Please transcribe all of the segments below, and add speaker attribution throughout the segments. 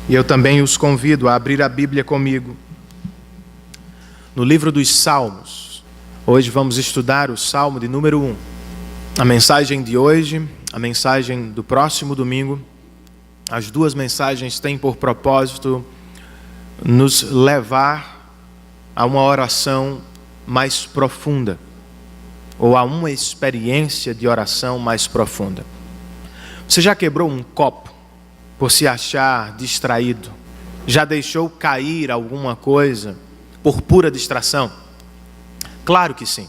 Speaker 1: E eu também os convido a abrir a Bíblia comigo no livro dos Salmos. Hoje vamos estudar o Salmo de número 1. A mensagem de hoje, a mensagem do próximo domingo, as duas mensagens têm por propósito nos levar a uma oração mais profunda, ou a uma experiência de oração mais profunda. Você já quebrou um copo por se achar distraído? Já deixou cair alguma coisa por pura distração? Claro que sim.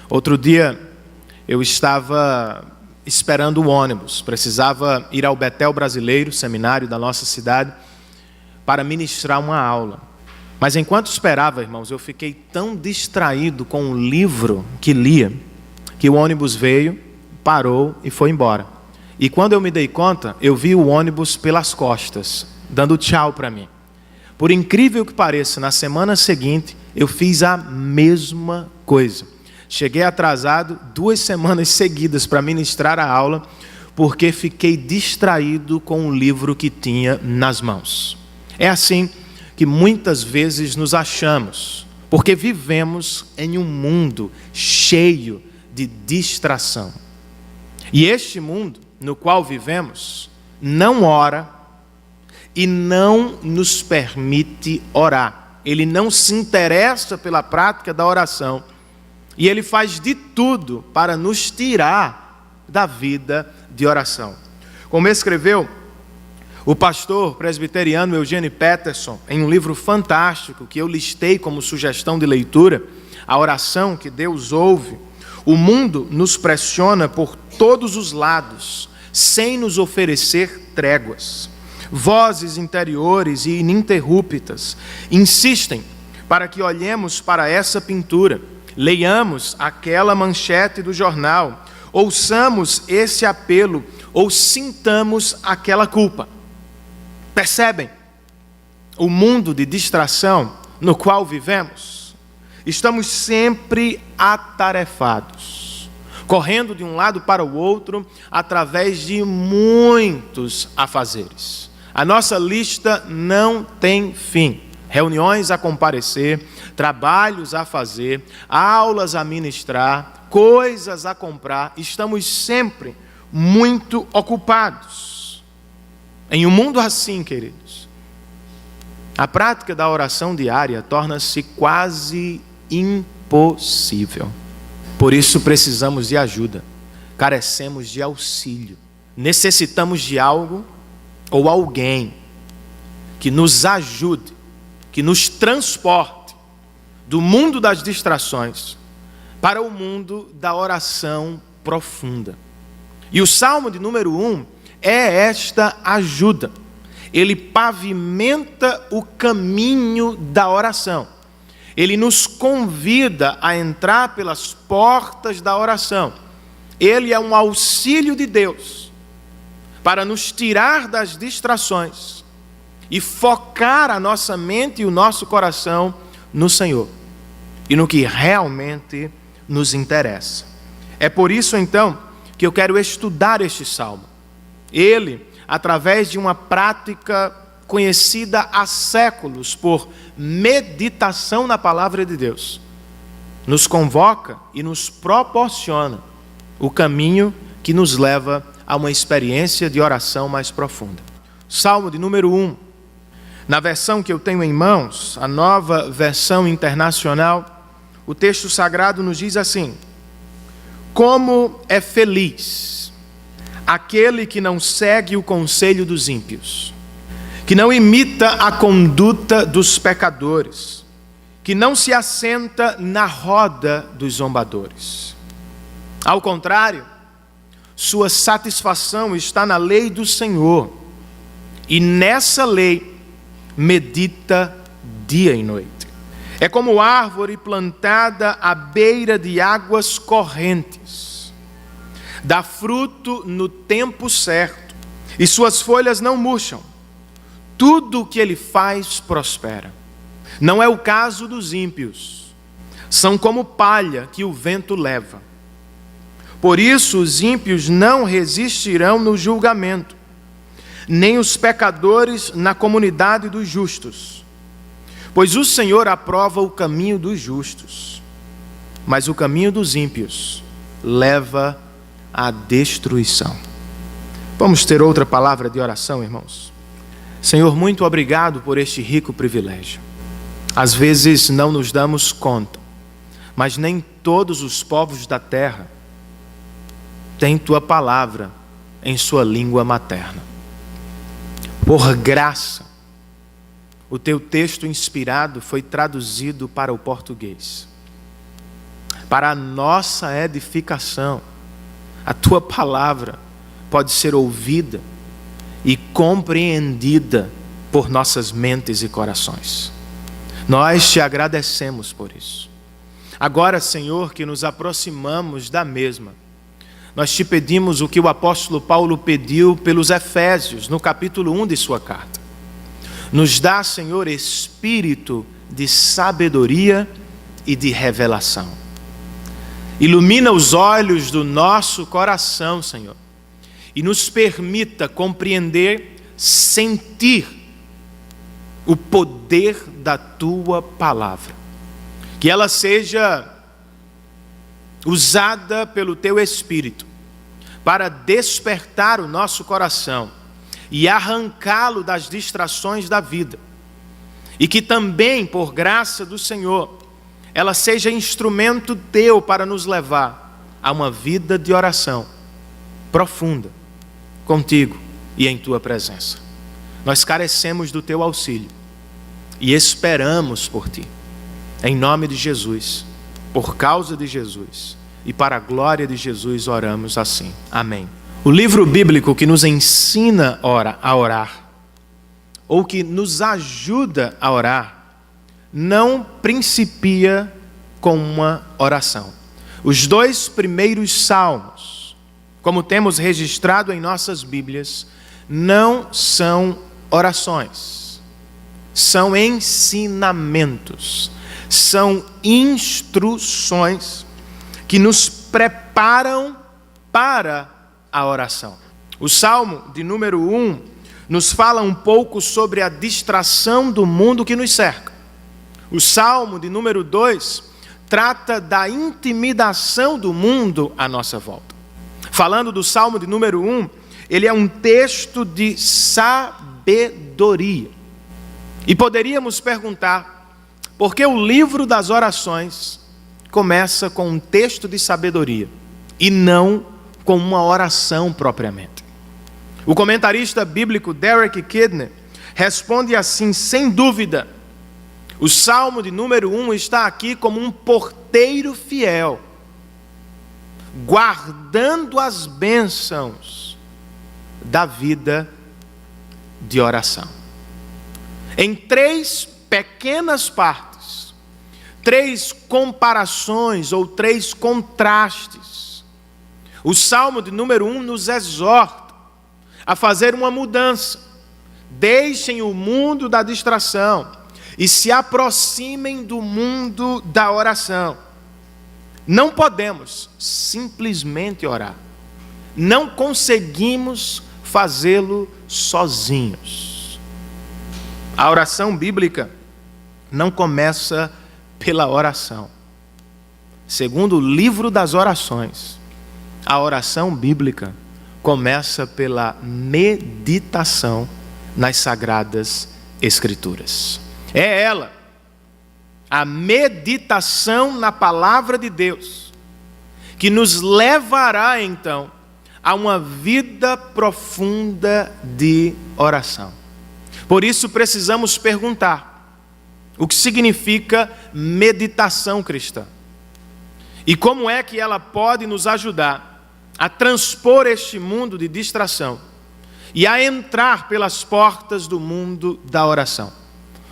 Speaker 1: Outro dia eu estava esperando o ônibus, precisava ir ao Betel Brasileiro, seminário da nossa cidade, para ministrar uma aula. Mas enquanto esperava, irmãos, eu fiquei tão distraído com o livro que lia, que o ônibus veio, parou e foi embora. E quando eu me dei conta, eu vi o ônibus pelas costas, dando tchau para mim. Por incrível que pareça, na semana seguinte, eu fiz a mesma coisa. Cheguei atrasado 2 semanas seguidas para ministrar a aula, porque fiquei distraído com o livro que tinha nas mãos. É assim que muitas vezes nos achamos, porque vivemos em um mundo cheio de distração. E este mundo no qual vivemos não ora e não nos permite orar. Ele não se interessa pela prática da oração e ele faz de tudo para nos tirar da vida de oração. Como escreveu o pastor presbiteriano Eugene Peterson, em um livro fantástico que eu listei como sugestão de leitura, A Oração que Deus Ouve, o mundo nos pressiona por todos os lados, sem nos oferecer tréguas. Vozes interiores e ininterruptas insistem para que olhemos para essa pintura, leiamos aquela manchete do jornal, ouçamos esse apelo ou sintamos aquela culpa. Percebem o mundo de distração no qual vivemos? Estamos sempre atarefados, correndo de um lado para o outro, através de muitos afazeres. A nossa lista não tem fim. Reuniões a comparecer, trabalhos a fazer, aulas a ministrar, coisas a comprar. Estamos sempre muito ocupados. Em um mundo assim, queridos, a prática da oração diária torna-se quase impossível. Por isso precisamos de ajuda, carecemos de auxílio, necessitamos de algo ou alguém que nos ajude, que nos transporte do mundo das distrações para o mundo da oração profunda. E o Salmo de número 1 é esta ajuda. Ele pavimenta o caminho da oração. Ele nos convida a entrar pelas portas da oração. Ele é um auxílio de Deus para nos tirar das distrações e focar a nossa mente e o nosso coração no Senhor e no que realmente nos interessa. É por isso, então, que eu quero estudar este salmo. Ele, através de uma prática conhecida há séculos por meditação na palavra de Deus, nos convoca e nos proporciona o caminho que nos leva a uma experiência de oração mais profunda. Salmo de número 1, na versão que eu tenho em mãos, a Nova Versão Internacional, o texto sagrado nos diz assim: como é feliz aquele que não segue o conselho dos ímpios, que não imita a conduta dos pecadores, que não se assenta na roda dos zombadores. Ao contrário, sua satisfação está na lei do Senhor, e nessa lei medita dia e noite. É como árvore plantada à beira de águas correntes. Dá fruto no tempo certo, e suas folhas não murcham. Tudo o que ele faz prospera. Não é o caso dos ímpios. São como palha que o vento leva. Por isso os ímpios não resistirão no julgamento, nem os pecadores na comunidade dos justos. Pois o Senhor aprova o caminho dos justos, mas o caminho dos ímpios leva à destruição. Vamos ter outra palavra de oração, irmãos? Senhor, muito obrigado por este rico privilégio. Às vezes não nos damos conta, mas nem todos os povos da terra têm tua palavra em sua língua materna. Por graça, o teu texto inspirado foi traduzido para o português. Para a nossa edificação, a tua palavra pode ser ouvida e compreendida por nossas mentes e corações. Nós te agradecemos por isso. Agora, Senhor, que nos aproximamos da mesma, nós te pedimos o que o apóstolo Paulo pediu pelos Efésios, no capítulo 1 de sua carta. Nos dá, Senhor, espírito de sabedoria e de revelação. Ilumina os olhos do nosso coração, Senhor, e nos permita compreender, sentir o poder da tua palavra. Que ela seja usada pelo teu Espírito para despertar o nosso coração e arrancá-lo das distrações da vida. E que também, por graça do Senhor, ela seja instrumento teu para nos levar a uma vida de oração profunda contigo e em tua presença. Nós carecemos do teu auxílio e esperamos por ti. Em nome de Jesus, por causa de Jesus e para a glória de Jesus oramos assim. Amém. O livro bíblico que nos ensina a orar, ou que nos ajuda a orar, não principia com uma oração. Os 2 primeiros salmos, como temos registrado em nossas Bíblias, não são orações, são ensinamentos, são instruções que nos preparam para a oração. O Salmo de número 1 nos fala um pouco sobre a distração do mundo que nos cerca. O Salmo de número 2 trata da intimidação do mundo à nossa volta. Falando do Salmo de número 1, ele é um texto de sabedoria. E poderíamos perguntar, por que o livro das orações começa com um texto de sabedoria e não com uma oração propriamente? O comentarista bíblico Derek Kidner responde assim: sem dúvida, o Salmo de número 1 está aqui como um porteiro fiel, guardando as bênçãos da vida de oração. Em 3 pequenas partes, 3 comparações ou 3 contrastes, o Salmo de número 1 nos exorta a fazer uma mudança. Deixem o mundo da distração e se aproximem do mundo da oração. Não podemos simplesmente orar. Não conseguimos fazê-lo sozinhos. A oração bíblica não começa pela oração. Segundo o livro das orações, a oração bíblica começa pela meditação nas Sagradas Escrituras. É ela, a meditação na palavra de Deus, que nos levará então a uma vida profunda de oração. Por isso precisamos perguntar: o que significa meditação cristã? E como é que ela pode nos ajudar a transpor este mundo de distração e a entrar pelas portas do mundo da oração?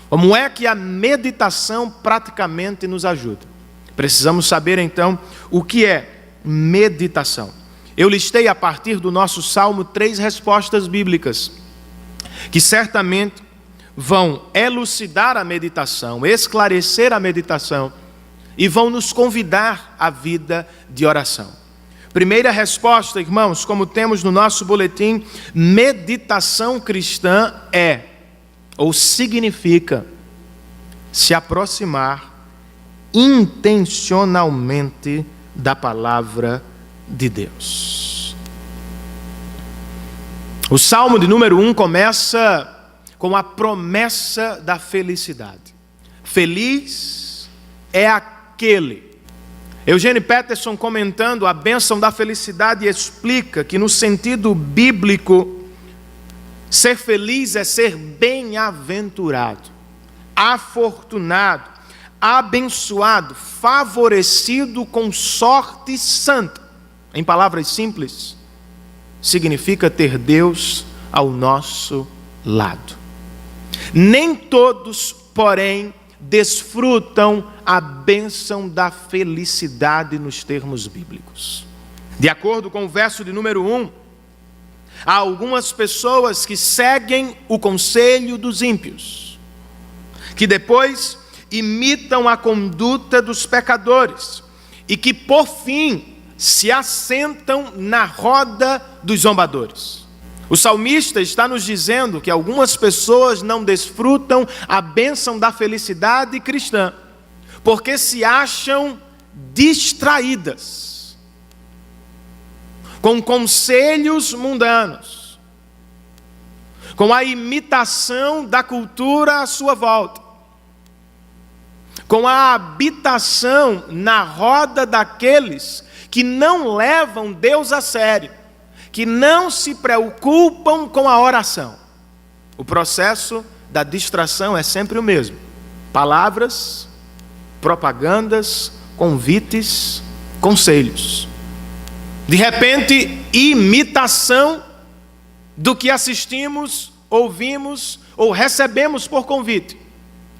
Speaker 1: Como é que a meditação praticamente nos ajuda? Precisamos saber então o que é meditação. Eu listei a partir do nosso Salmo 3 respostas bíblicas, que certamente vão elucidar a meditação, esclarecer a meditação e vão nos convidar à vida de oração. Primeira resposta, irmãos, como temos no nosso boletim, meditação cristã é, ou significa, se aproximar intencionalmente da palavra de Deus. O Salmo de número 1 começa com a promessa da felicidade. Feliz é aquele. Eugene Peterson, comentando a bênção da felicidade, explica que no sentido bíblico, ser feliz é ser bem-aventurado, afortunado, abençoado, favorecido com sorte santa. Em palavras simples, significa ter Deus ao nosso lado. Nem todos, porém, desfrutam a bênção da felicidade nos termos bíblicos. De acordo com o verso de número 1, há algumas pessoas que seguem o conselho dos ímpios, que depois imitam a conduta dos pecadores e que, por fim, se assentam na roda dos zombadores. O salmista está nos dizendo que algumas pessoas não desfrutam a bênção da felicidade cristã, porque se acham distraídas com conselhos mundanos, com a imitação da cultura à sua volta, com a habitação na roda daqueles que não levam Deus a sério, que não se preocupam com a oração. O processo da distração é sempre o mesmo: palavras, propagandas, convites, conselhos. De repente, imitação do que assistimos, ouvimos ou recebemos por convite.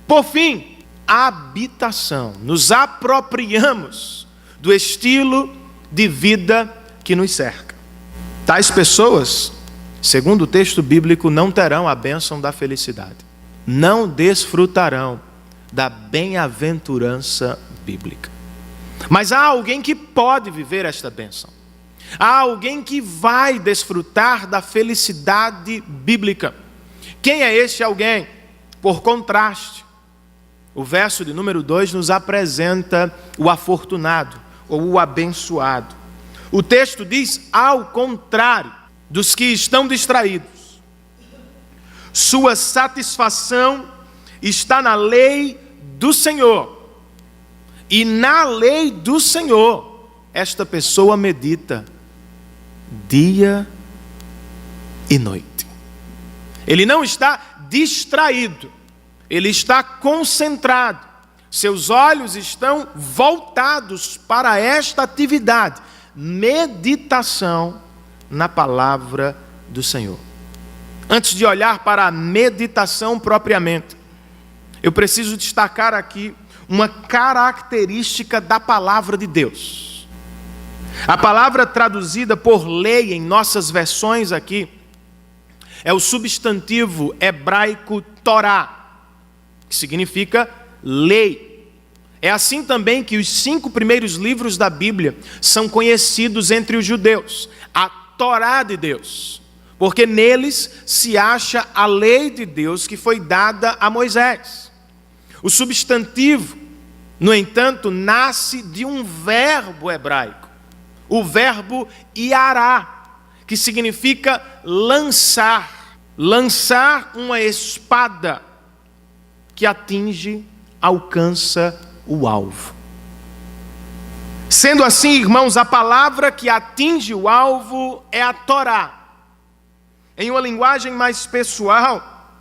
Speaker 1: Por fim, habitação. Nos apropriamos do estilo de vida que nos cerca. Tais pessoas, segundo o texto bíblico, não terão a bênção da felicidade. Não desfrutarão da bem-aventurança bíblica. Mas há alguém que pode viver esta bênção. Há alguém que vai desfrutar da felicidade bíblica. Quem é este alguém? Por contraste, o verso de número 2 nos apresenta o afortunado ou o abençoado. O texto diz, ao contrário dos que estão distraídos, sua satisfação está na lei do Senhor, e na lei do Senhor esta pessoa medita dia e noite. Ele não está distraído, ele está concentrado, seus olhos estão voltados para esta atividade, meditação na palavra do Senhor. Antes de olhar para a meditação propriamente, eu preciso destacar aqui uma característica da palavra de Deus. A palavra traduzida por lei em nossas versões aqui é o substantivo hebraico Torá, que significa lei. É assim também que os 5 primeiros livros da Bíblia são conhecidos entre os judeus, a Torá de Deus, porque neles se acha a lei de Deus que foi dada a Moisés. O substantivo, no entanto, nasce de um verbo hebraico, o verbo iará, que significa lançar uma espada que atinge, alcança o alvo. Sendo assim, irmãos, a palavra que atinge o alvo é a Torá. Em uma linguagem mais pessoal,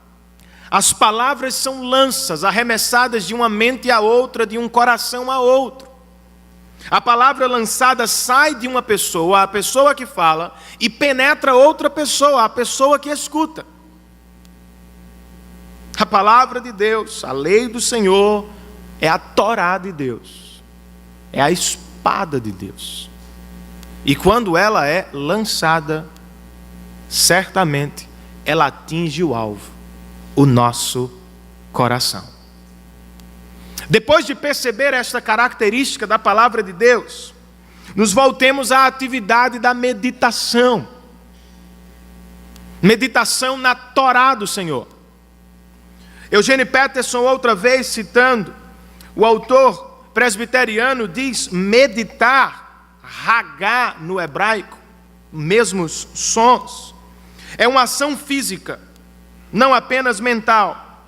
Speaker 1: as palavras são lanças arremessadas de uma mente a outra, de um coração a outro. A palavra lançada sai de uma pessoa, a pessoa que fala, e penetra outra pessoa, a pessoa que escuta. A palavra de Deus, a lei do Senhor, é a Torá de Deus, é a espada de Deus. E quando ela é lançada, certamente ela atinge o alvo, o nosso coração. Depois de perceber esta característica da palavra de Deus, nos voltemos à atividade da meditação. Meditação na Torá do Senhor. Eugene Peterson, outra vez citando, o autor presbiteriano diz: meditar, hagá no hebraico, mesmos sons, é uma ação física, não apenas mental,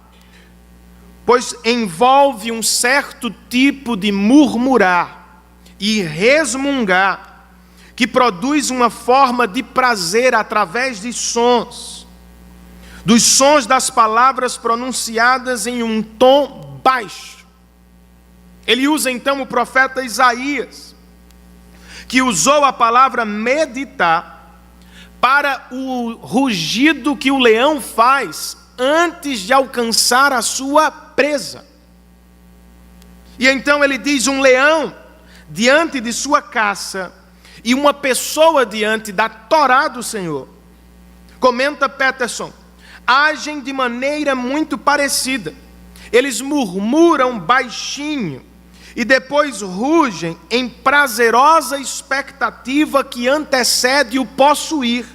Speaker 1: pois envolve um certo tipo de murmurar e resmungar, que produz uma forma de prazer através de sons, dos sons das palavras pronunciadas em um tom baixo. Ele usa então o profeta Isaías, que usou a palavra meditar para o rugido que o leão faz antes de alcançar a sua presa. E então ele diz: um leão diante de sua caça e uma pessoa diante da Torá do Senhor. Comenta Peterson: agem de maneira muito parecida. Eles murmuram baixinho e depois rugem em prazerosa expectativa que antecede o possuir,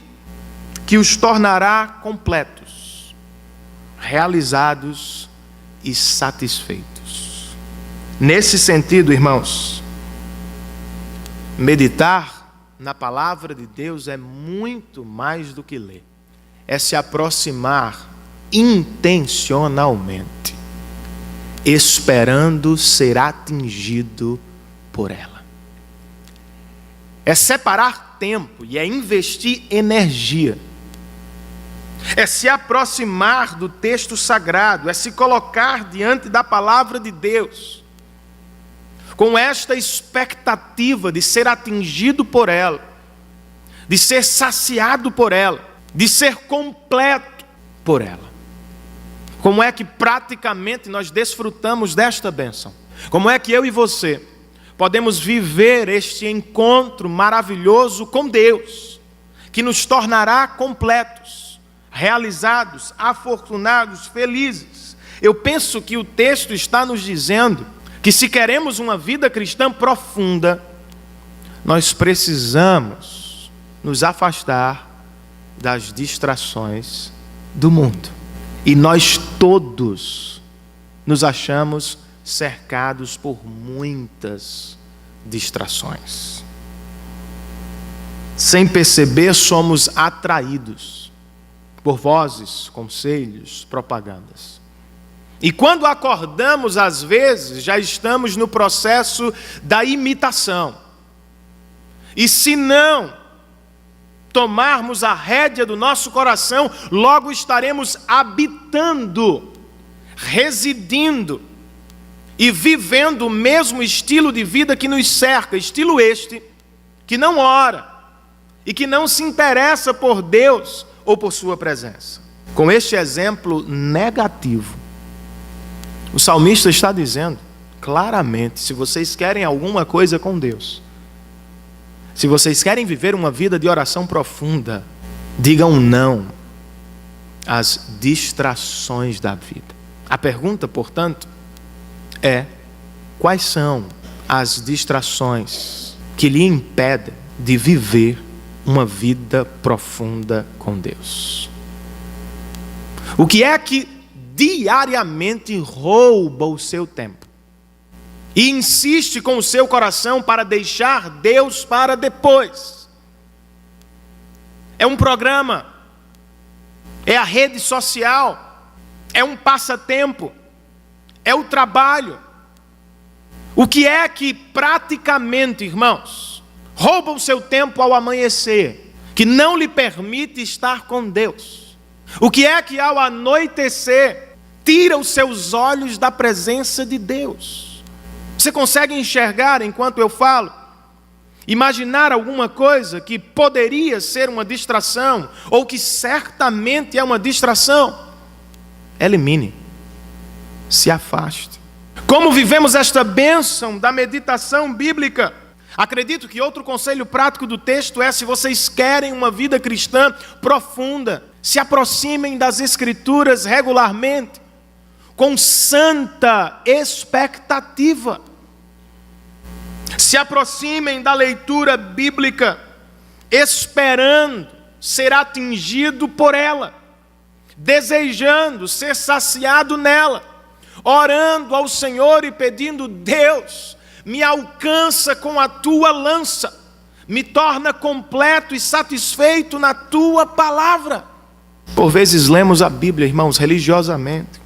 Speaker 1: que os tornará completos, realizados e satisfeitos. Nesse sentido, irmãos, meditar na palavra de Deus é muito mais do que ler. É se aproximar intencionalmente, esperando ser atingido por ela. É separar tempo e é investir energia. É se aproximar do texto sagrado, é se colocar diante da palavra de Deus, com esta expectativa de ser atingido por ela, de ser saciado por ela, de ser completo por ela. Como é que praticamente nós desfrutamos desta bênção? Como é que eu e você podemos viver este encontro maravilhoso com Deus, que nos tornará completos, realizados, afortunados, felizes? Eu penso que o texto está nos dizendo que se queremos uma vida cristã profunda, nós precisamos nos afastar das distrações do mundo. E nós todos nos achamos cercados por muitas distrações. Sem perceber, somos atraídos por vozes, conselhos, propagandas. E quando acordamos, às vezes, já estamos no processo da imitação. E se não tomarmos a rédea do nosso coração, logo estaremos habitando, residindo e vivendo o mesmo estilo de vida que nos cerca, estilo este que não ora e que não se interessa por Deus ou por sua presença. Com este exemplo negativo, o salmista está dizendo claramente: se vocês querem alguma coisa com Deus, se vocês querem viver uma vida de oração profunda, digam não às distrações da vida. A pergunta, portanto, é: quais são as distrações que lhe impedem de viver uma vida profunda com Deus? O que é que diariamente rouba o seu tempo e insiste com o seu coração para deixar Deus para depois? É um programa, é a rede social, é um passatempo, é o trabalho. O que é que praticamente, irmãos, rouba o seu tempo ao amanhecer, que não lhe permite estar com Deus? O que é que ao anoitecer tira os seus olhos da presença de Deus? Você consegue enxergar enquanto eu falo? Imaginar alguma coisa que poderia ser uma distração, ou que certamente é uma distração? Elimine, se afaste. Como vivemos esta bênção da meditação bíblica? Acredito que outro conselho prático do texto é: se vocês querem uma vida cristã profunda, se aproximem das Escrituras regularmente, com santa expectativa. Se aproximem da leitura bíblica, esperando ser atingido por ela, desejando ser saciado nela, orando ao Senhor e pedindo: Deus, me alcança com a tua lança, me torna completo e satisfeito na tua palavra. Por vezes lemos a Bíblia, irmãos, religiosamente,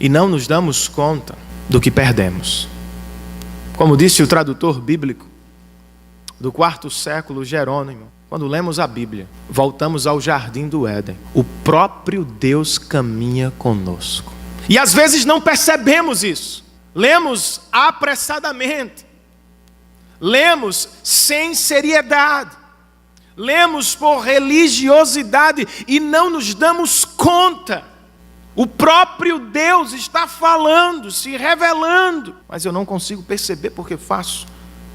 Speaker 1: e não nos damos conta do que perdemos. Como disse o tradutor bíblico do 4º século, Jerônimo, quando lemos a Bíblia, voltamos ao jardim do Éden. O próprio Deus caminha conosco. E às vezes não percebemos isso. Lemos apressadamente. Lemos sem seriedade. Lemos por religiosidade e não nos damos conta. O próprio Deus está falando, se revelando. Mas eu não consigo perceber porque faço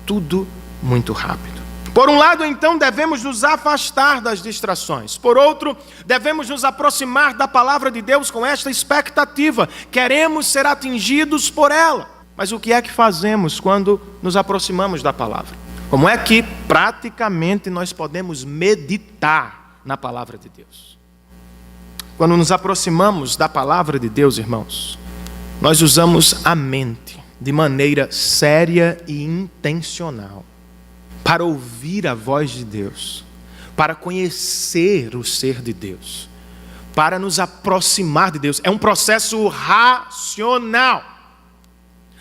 Speaker 1: tudo muito rápido. Por um lado, então, devemos nos afastar das distrações. Por outro, devemos nos aproximar da palavra de Deus com esta expectativa. Queremos ser atingidos por ela. Mas o que é que fazemos quando nos aproximamos da palavra? Como é que praticamente nós podemos meditar na palavra de Deus? Quando nos aproximamos da palavra de Deus, irmãos, nós usamos a mente de maneira séria e intencional para ouvir a voz de Deus, para conhecer o ser de Deus, para nos aproximar de Deus. É um processo racional.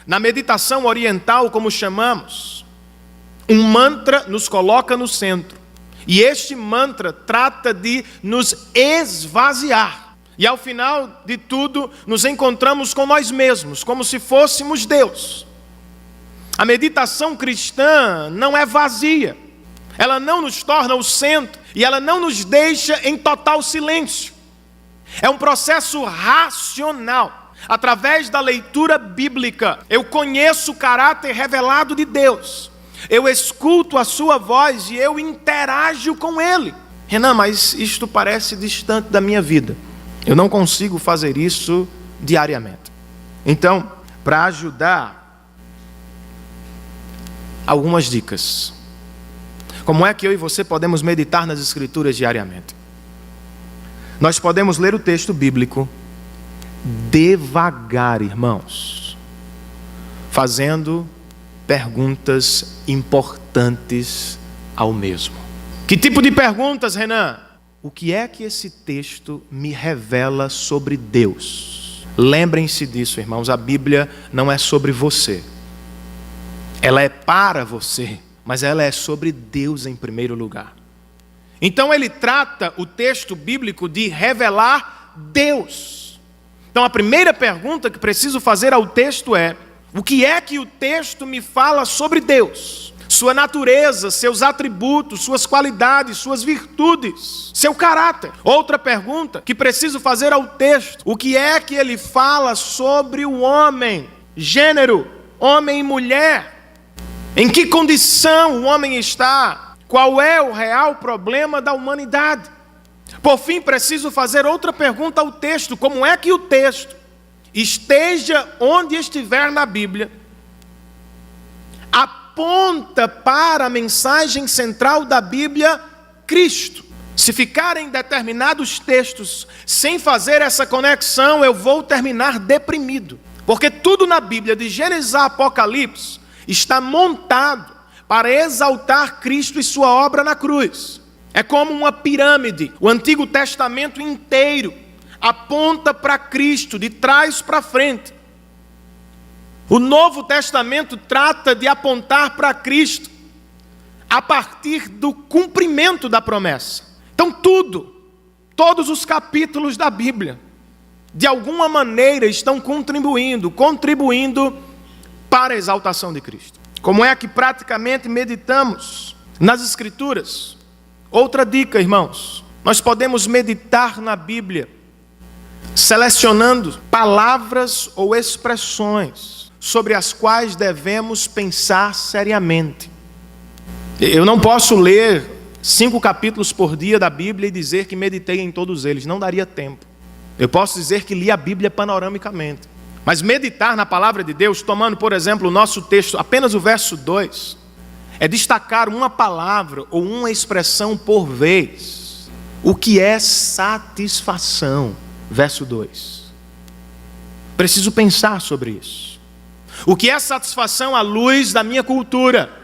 Speaker 1: Na meditação oriental, como chamamos, um mantra nos coloca no centro. E este mantra trata de nos esvaziar. E ao final de tudo, nos encontramos com nós mesmos, como se fôssemos Deus. A meditação cristã não é vazia. Ela não nos torna o centro e ela não nos deixa em total silêncio. É um processo racional. Através da leitura bíblica, eu conheço o caráter revelado de Deus. Eu escuto a sua voz e eu interajo com Ele. Renan, mas isto parece distante da minha vida. Eu não consigo fazer isso diariamente. Então, para ajudar, algumas dicas. Como é que eu e você podemos meditar nas Escrituras diariamente? Nós podemos ler o texto bíblico devagar, irmãos, fazendo perguntas importantes ao mesmo. Que tipo de perguntas, Renan? O que é que esse texto me revela sobre Deus? Lembrem-se disso, irmãos, a Bíblia não é sobre você. Ela é para você, mas ela é sobre Deus em primeiro lugar. Então ele trata o texto bíblico de revelar Deus. Então a primeira pergunta que preciso fazer ao texto é: o que é que o texto me fala sobre Deus? Sua natureza, seus atributos, suas qualidades, suas virtudes, seu caráter. Outra pergunta que preciso fazer ao texto: o que é que ele fala sobre o homem? Gênero, homem e mulher. Em que condição o homem está? Qual é o real problema da humanidade? Por fim, preciso fazer outra pergunta ao texto: como é que o texto, esteja onde estiver na Bíblia, aponta para a mensagem central da Bíblia, Cristo? Se ficarem determinados textos sem fazer essa conexão, eu vou terminar deprimido. Porque tudo na Bíblia, de Gênesis a Apocalipse, está montado para exaltar Cristo e sua obra na cruz. É como uma pirâmide. O Antigo Testamento inteiro aponta para Cristo, de trás para frente. O Novo Testamento trata de apontar para Cristo a partir do cumprimento da promessa. Então todos os capítulos da Bíblia, de alguma maneira estão contribuindo para a exaltação de Cristo. Como é que praticamente meditamos nas Escrituras? Outra dica, irmãos: nós podemos meditar na Bíblia selecionando palavras ou expressões sobre as quais devemos pensar seriamente. Eu não posso ler 5 capítulos por dia da Bíblia e dizer que meditei em todos eles, não daria tempo. Eu posso dizer que li a Bíblia panoramicamente. Mas meditar na palavra de Deus, tomando, por exemplo, o nosso texto, apenas o verso 2, é destacar uma palavra ou uma expressão por vez. O que é satisfação? Verso 2. Preciso pensar sobre isso. O que é satisfação à luz da minha cultura?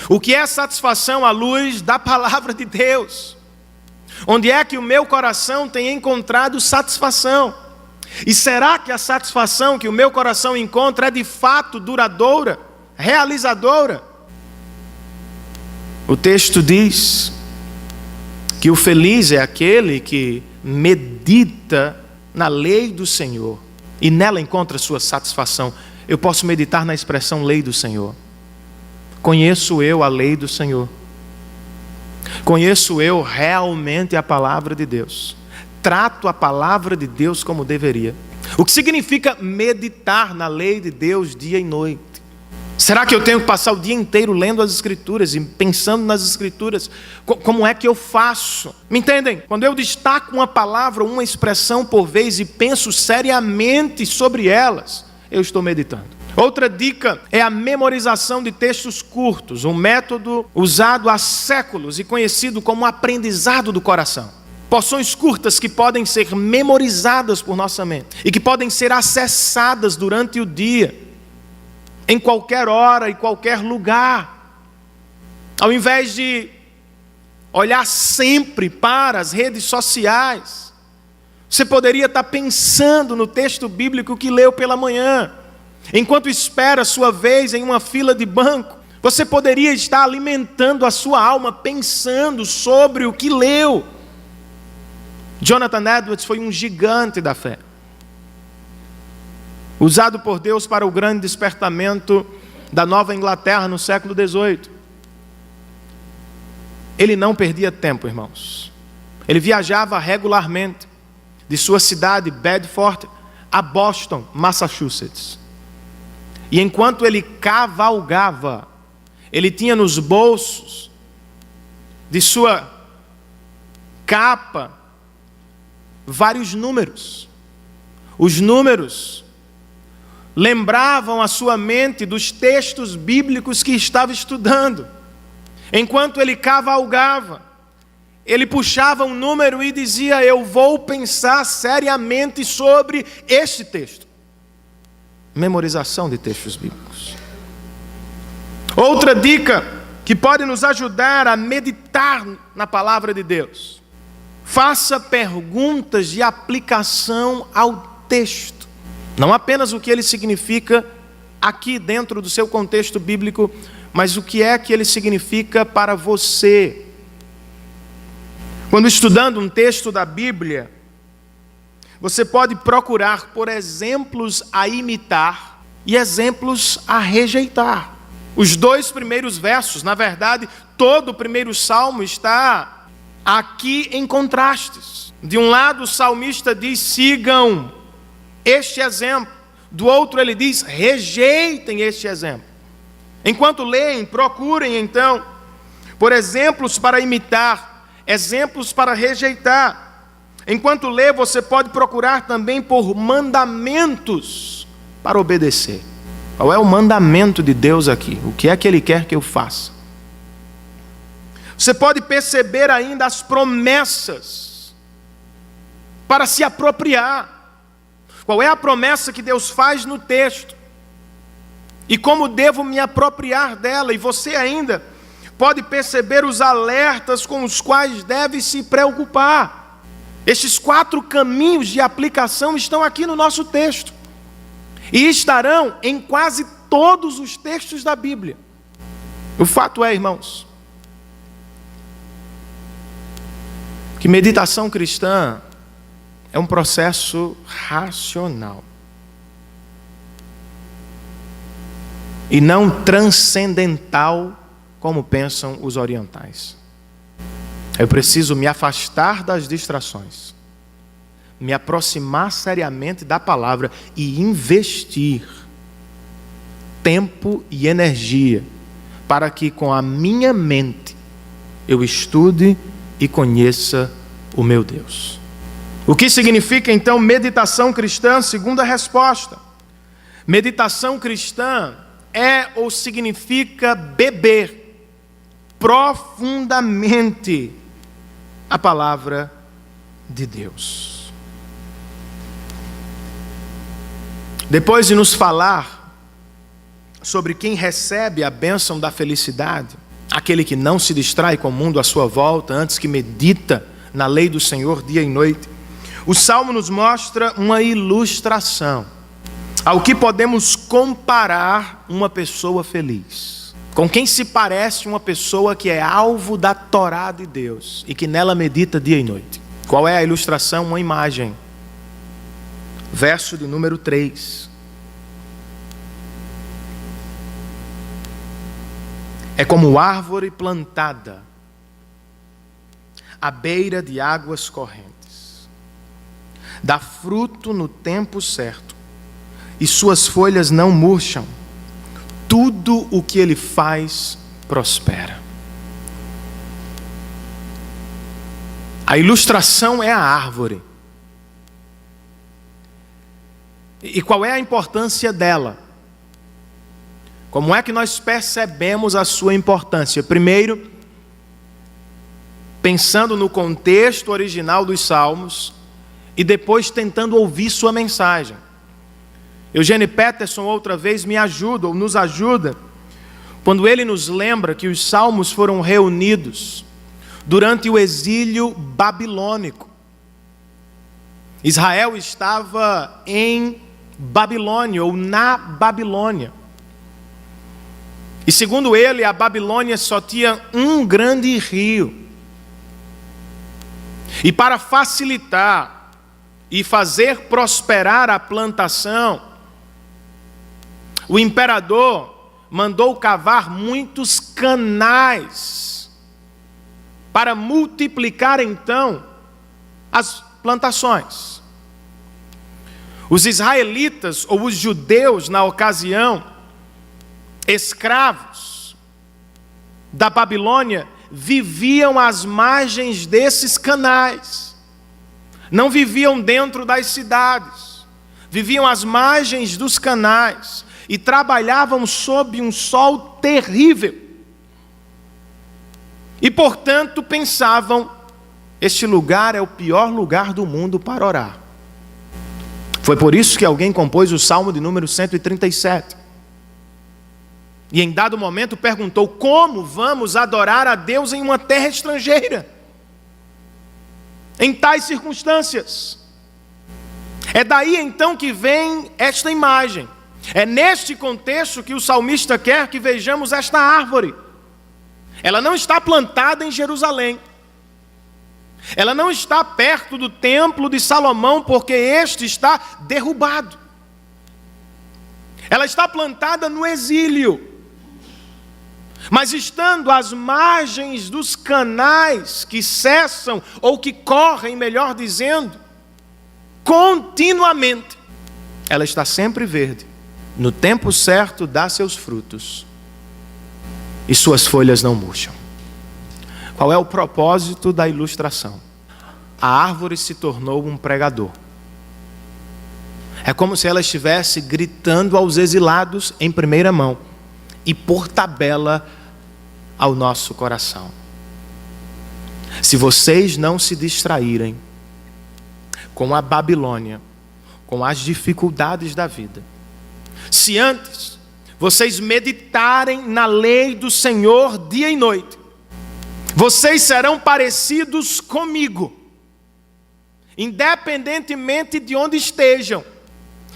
Speaker 1: O que é satisfação à luz da palavra de Deus? Onde é que o meu coração tem encontrado satisfação? E será que a satisfação que o meu coração encontra é de fato duradoura, realizadora? O texto diz que o feliz é aquele que medita na lei do Senhor e nela encontra sua satisfação. Eu posso meditar na expressão lei do Senhor. Conheço eu a lei do Senhor. Conheço eu realmente a palavra de Deus. Trato a palavra de Deus como deveria. O que significa meditar na lei de Deus dia e noite? Será que eu tenho que passar o dia inteiro lendo as Escrituras e pensando nas Escrituras? Como é que eu faço? Me entendem? Quando eu destaco uma palavra, uma expressão por vez e penso seriamente sobre elas, eu estou meditando. Outra dica é a memorização de textos curtos, um método usado há séculos e conhecido como aprendizado do coração. Porções curtas que podem ser memorizadas por nossa mente e que podem ser acessadas durante o dia, em qualquer hora e qualquer lugar. Ao invés de olhar sempre para as redes sociais, você poderia estar pensando no texto bíblico que leu pela manhã. Enquanto espera a sua vez em uma fila de banco, você poderia estar alimentando a sua alma pensando sobre o que leu. Jonathan Edwards foi um gigante da fé, usado por Deus para o grande despertamento da Nova Inglaterra no século XVIII. Ele não perdia tempo, irmãos. Ele viajava regularmente de sua cidade, Bedford, a Boston, Massachusetts. E enquanto ele cavalgava, ele tinha nos bolsos de sua capa vários números. Os números lembravam a sua mente dos textos bíblicos que estava estudando. Enquanto ele cavalgava, ele puxava um número e dizia: eu vou pensar seriamente sobre este texto. Memorização de textos bíblicos. Outra dica que pode nos ajudar a meditar na palavra de Deus: faça perguntas de aplicação ao texto. Não apenas o que ele significa aqui dentro do seu contexto bíblico, mas o que é que ele significa para você. Quando estudando um texto da Bíblia, você pode procurar por exemplos a imitar e exemplos a rejeitar. Os dois primeiros versos, na verdade, todo o primeiro salmo está aqui em contrastes. De um lado, o salmista diz: sigam este exemplo. Do outro, ele diz: rejeitem este exemplo. Enquanto leem, procurem então por exemplos para imitar, exemplos para rejeitar. Enquanto lê, você pode procurar também por mandamentos para obedecer. Qual é o mandamento de Deus aqui? O que é que Ele quer que eu faça? Você pode perceber ainda as promessas para se apropriar. Qual é a promessa que Deus faz no texto? E como devo me apropriar dela? E você ainda pode perceber os alertas com os quais deve se preocupar. Estes 4 caminhos de aplicação estão aqui no nosso texto. E estarão em quase todos os textos da Bíblia. O fato é, irmãos, que meditação cristã é um processo racional e não transcendental, como pensam os orientais. Eu preciso me afastar das distrações, me aproximar seriamente da palavra e investir tempo e energia para que com a minha mente eu estude e conheça o meu Deus. O que significa então meditação cristã? Segunda resposta. Meditação cristã é ou significa beber profundamente a palavra de Deus. Depois de nos falar sobre quem recebe a bênção da felicidade, aquele que não se distrai com o mundo à sua volta, antes que medita na lei do Senhor dia e noite, o Salmo nos mostra uma ilustração ao que podemos comparar uma pessoa feliz. Com quem se parece uma pessoa que é alvo da Torá de Deus e que nela medita dia e noite. Qual é a ilustração? Uma imagem. Verso de número 3. É como árvore plantada à beira de águas correntes. Dá fruto no tempo certo, e suas folhas não murcham. Tudo o que ele faz prospera. A ilustração é a árvore. E qual é a importância dela? Como é que nós percebemos a sua importância? Primeiro, pensando no contexto original dos Salmos, e depois tentando ouvir sua mensagem. Eugene Peterson outra vez nos ajuda, quando ele nos lembra que os Salmos foram reunidos durante o exílio babilônico. Israel estava em Babilônia, ou na Babilônia. E segundo ele, a Babilônia só tinha um grande rio. E para facilitar e fazer prosperar a plantação, o imperador mandou cavar muitos canais para multiplicar então as plantações. Os israelitas ou os judeus na ocasião, escravos da Babilônia, viviam às margens desses canais. Não viviam dentro das cidades, viviam às margens dos canais e trabalhavam sob um sol terrível. E, portanto, pensavam, este lugar é o pior lugar do mundo para orar. Foi por isso que alguém compôs o Salmo de número 137. E em dado momento perguntou: como vamos adorar a Deus em uma terra estrangeira? Em tais circunstâncias. É daí então que vem esta imagem. É neste contexto que o salmista quer que vejamos esta árvore. Ela não está plantada em Jerusalém. Ela não está perto do templo de Salomão, porque este está derrubado. Ela está plantada no exílio. Mas estando às margens dos canais que cessam, ou que correm, melhor dizendo, continuamente, ela está sempre verde. No tempo certo dá seus frutos, e suas folhas não murcham. Qual é o propósito da ilustração? A árvore se tornou um pregador. É como se ela estivesse gritando aos exilados em primeira mão e por tabela ao nosso coração. Se vocês não se distraírem com a Babilônia, com as dificuldades da vida, se antes vocês meditarem na lei do Senhor dia e noite, vocês serão parecidos comigo, independentemente de onde estejam.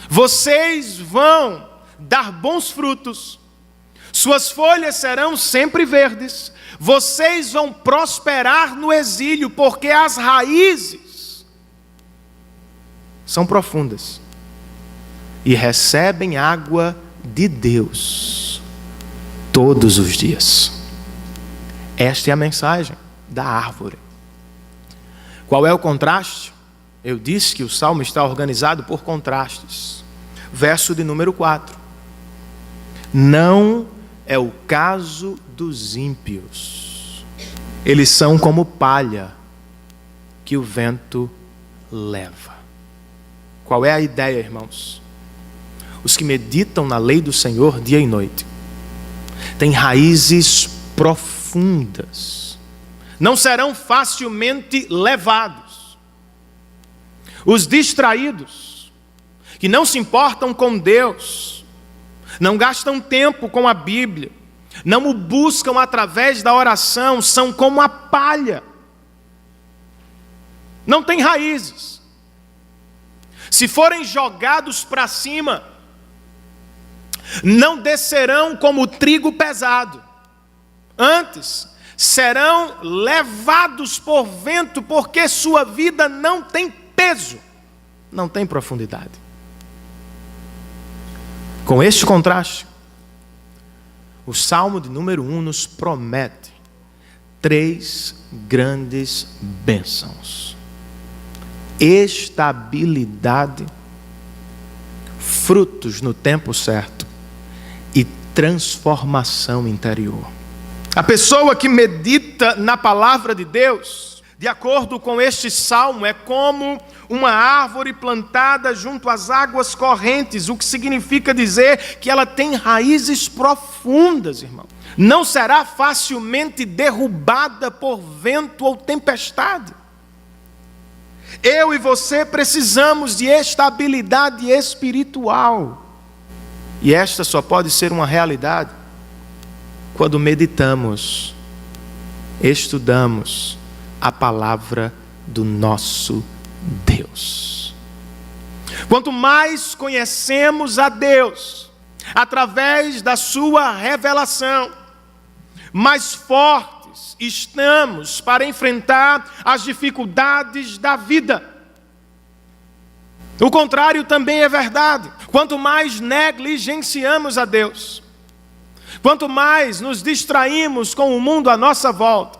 Speaker 1: Vocês vão dar bons frutos, suas folhas serão sempre verdes, vocês vão prosperar no exílio, porque as raízes são profundas e recebem água de Deus todos os dias. Esta é a mensagem da árvore. Qual é o contraste? Eu disse que o Salmo está organizado por contrastes. Verso de número 4. Não é o caso dos ímpios. Eles são como palha que o vento leva. Qual é a ideia, irmãos? Os que meditam na lei do Senhor dia e noite têm raízes profundas, não serão facilmente levados. Os distraídos, que não se importam com Deus, não gastam tempo com a Bíblia, não o buscam através da oração, são como a palha, não têm raízes. Se forem jogados para cima, não descerão como trigo pesado, antes serão levados por vento, porque sua vida não tem peso, não tem profundidade. Com este contraste, o Salmo de número 1 nos promete 3 grandes bênçãos: estabilidade, frutos no tempo certo e transformação interior. A pessoa que medita na palavra de Deus, de acordo com este salmo, é como uma árvore plantada junto às águas correntes, o que significa dizer que ela tem raízes profundas, irmão. Não será facilmente derrubada por vento ou tempestade. Eu e você precisamos de estabilidade espiritual. E esta só pode ser uma realidade quando meditamos, estudamos a palavra do nosso Deus. Quanto mais conhecemos a Deus através da sua revelação, mais fortes estamos para enfrentar as dificuldades da vida. O contrário também é verdade. Quanto mais negligenciamos a Deus, quanto mais nos distraímos com o mundo à nossa volta,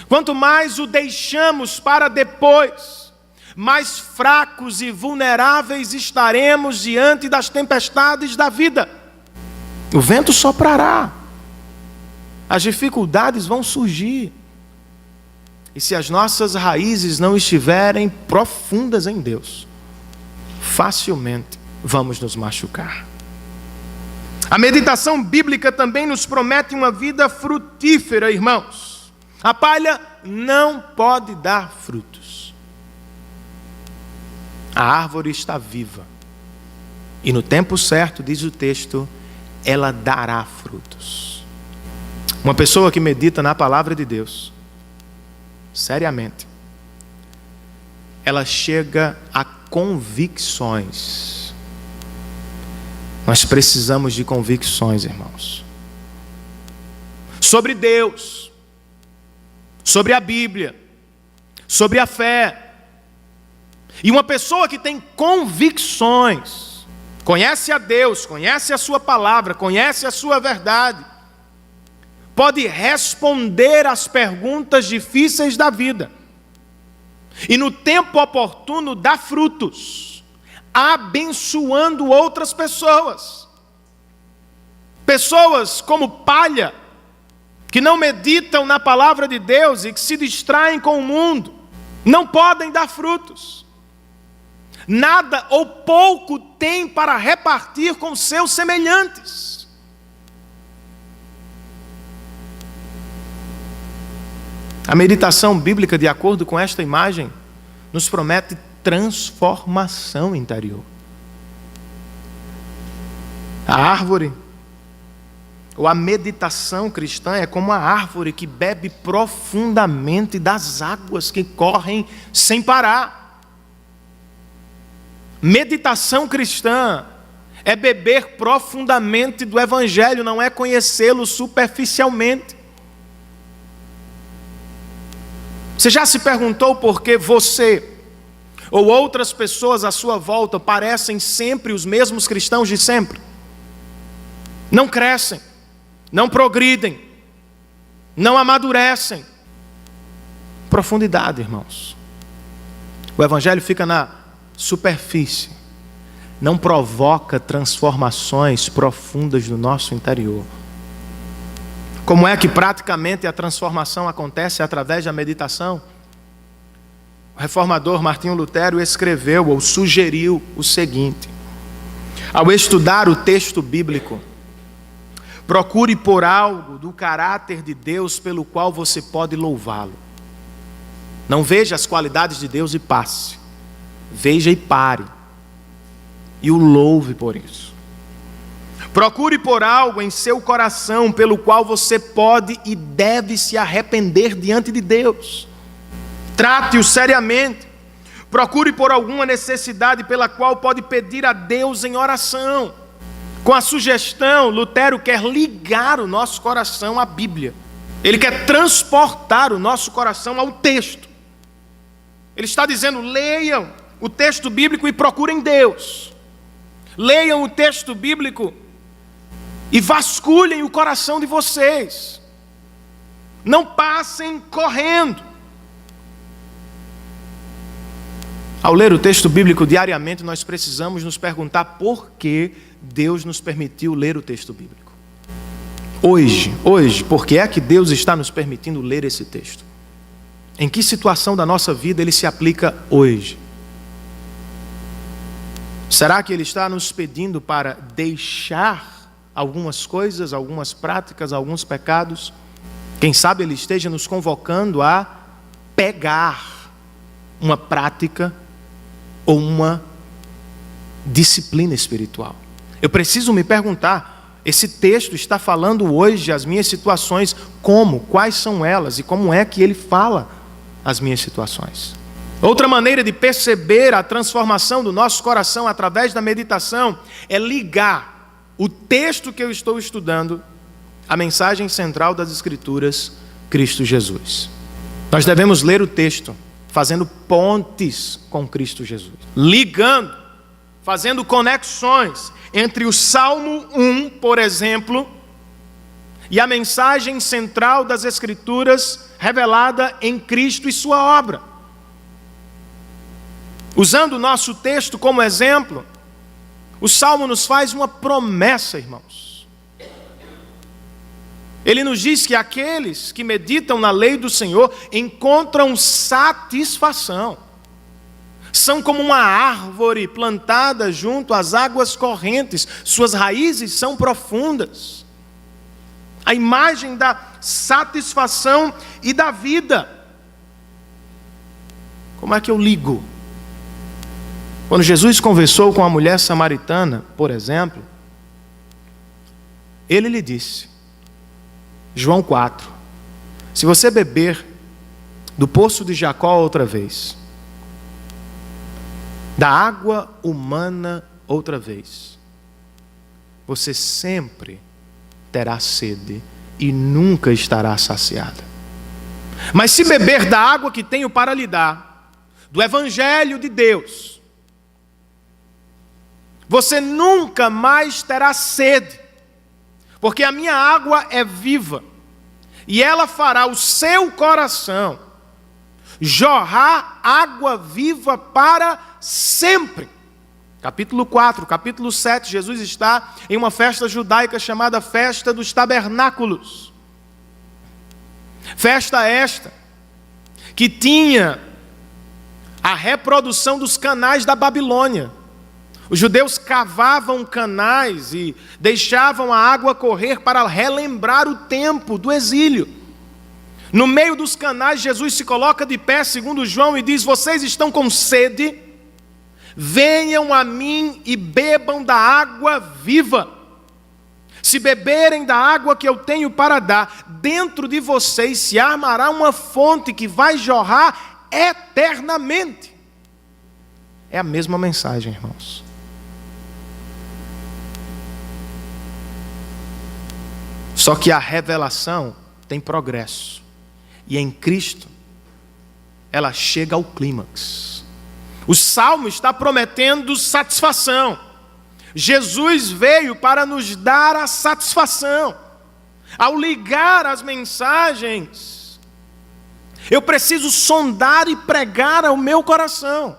Speaker 1: quanto mais o deixamos para depois, mais fracos e vulneráveis estaremos diante das tempestades da vida. O vento soprará, as dificuldades vão surgir, e se as nossas raízes não estiverem profundas em Deus, facilmente vamos nos machucar. A meditação bíblica também nos promete uma vida frutífera, irmãos. A palha não pode dar frutos. A árvore está viva, e no tempo certo, diz o texto, ela dará frutos. Uma pessoa que medita na palavra de Deus, seriamente, ela chega a convicções. Nós precisamos de convicções, irmãos, sobre Deus, sobre a Bíblia, sobre a fé. E uma pessoa que tem convicções, conhece a Deus, conhece a sua palavra, conhece a sua verdade, pode responder às perguntas difíceis da vida, e no tempo oportuno dá frutos, abençoando outras pessoas. Pessoas como palha, que não meditam na palavra de Deus e que se distraem com o mundo, não podem dar frutos. Nada ou pouco tem para repartir com seus semelhantes. A meditação bíblica, de acordo com esta imagem, nos promete transformação interior. A árvore, ou a meditação cristã, é como a árvore que bebe profundamente das águas que correm sem parar. Meditação cristã é beber profundamente do Evangelho, não é conhecê-lo superficialmente. Você já se perguntou por que você ou outras pessoas à sua volta parecem sempre os mesmos cristãos de sempre? Não crescem, não progridem, não amadurecem. Profundidade, irmãos. O Evangelho fica na superfície, não provoca transformações profundas no nosso interior. Como é que praticamente a transformação acontece através da meditação? o reformador Martinho Lutero escreveu ou sugeriu o seguinte: ao estudar o texto bíblico, procure por algo do caráter de Deus pelo qual você pode louvá-lo. Não veja as qualidades de Deus e passe. Veja e pare. E o louve por isso. Procure por algo em seu coração pelo qual você pode e deve se arrepender diante de Deus. Trate-o seriamente. Procure por alguma necessidade pela qual pode pedir a Deus em oração. Com a sugestão, Lutero quer ligar o nosso coração à Bíblia. Ele quer transportar o nosso coração ao texto. Ele está dizendo: leiam o texto bíblico e procurem Deus. Leiam o texto bíblico e vasculhem o coração de vocês. Não passem correndo. Ao ler o texto bíblico diariamente, nós precisamos nos perguntar por que Deus nos permitiu ler o texto bíblico. Hoje, por que é que Deus está nos permitindo ler esse texto? Em que situação da nossa vida ele se aplica hoje? Será que ele está nos pedindo para deixar algumas coisas, algumas práticas, alguns pecados? Quem sabe ele esteja nos convocando a pegar uma prática ou uma disciplina espiritual. Eu preciso me perguntar, esse texto está falando hoje as minhas situações, como? Quais são elas? E como é que ele fala as minhas situações? Outra maneira de perceber a transformação do nosso coração através da meditação é ligar o texto que eu estou estudando à mensagem central das Escrituras, Cristo Jesus. Nós devemos ler o texto fazendo pontes com Cristo Jesus, ligando, fazendo conexões entre o Salmo 1, por exemplo, e a mensagem central das Escrituras revelada em Cristo e sua obra. Usando o nosso texto como exemplo, o Salmo nos faz uma promessa, irmãos. Ele nos diz que aqueles que meditam na lei do Senhor encontram satisfação. São como uma árvore plantada junto às águas correntes, suas raízes são profundas. A imagem da satisfação e da vida. Como é que eu ligo? Quando Jesus conversou com a mulher samaritana, por exemplo, ele lhe disse, João 4, se você beber do poço de Jacó outra vez, da água humana outra vez, você sempre terá sede e nunca estará saciada. Mas se beber da água que tenho para lhe dar, do Evangelho de Deus, você nunca mais terá sede, porque a minha água é viva, e ela fará o seu coração jorrar água viva para sempre. Capítulo 4, capítulo 7, Jesus está em uma festa judaica chamada Festa dos Tabernáculos. Festa esta que tinha a reprodução dos canais da Babilônia. Os judeus cavavam canais e deixavam a água correr para relembrar o tempo do exílio. No meio dos canais, Jesus se coloca de pé, segundo João, e diz: vocês estão com sede? Venham a mim e bebam da água viva. Se beberem da água que eu tenho para dar, dentro de vocês se armará uma fonte que vai jorrar eternamente. É a mesma mensagem, irmãos. Só que a revelação tem progresso. E em Cristo, ela chega ao clímax. O Salmo está prometendo satisfação. Jesus veio para nos dar a satisfação. Ao ligar as mensagens, eu preciso sondar e pregar ao meu coração,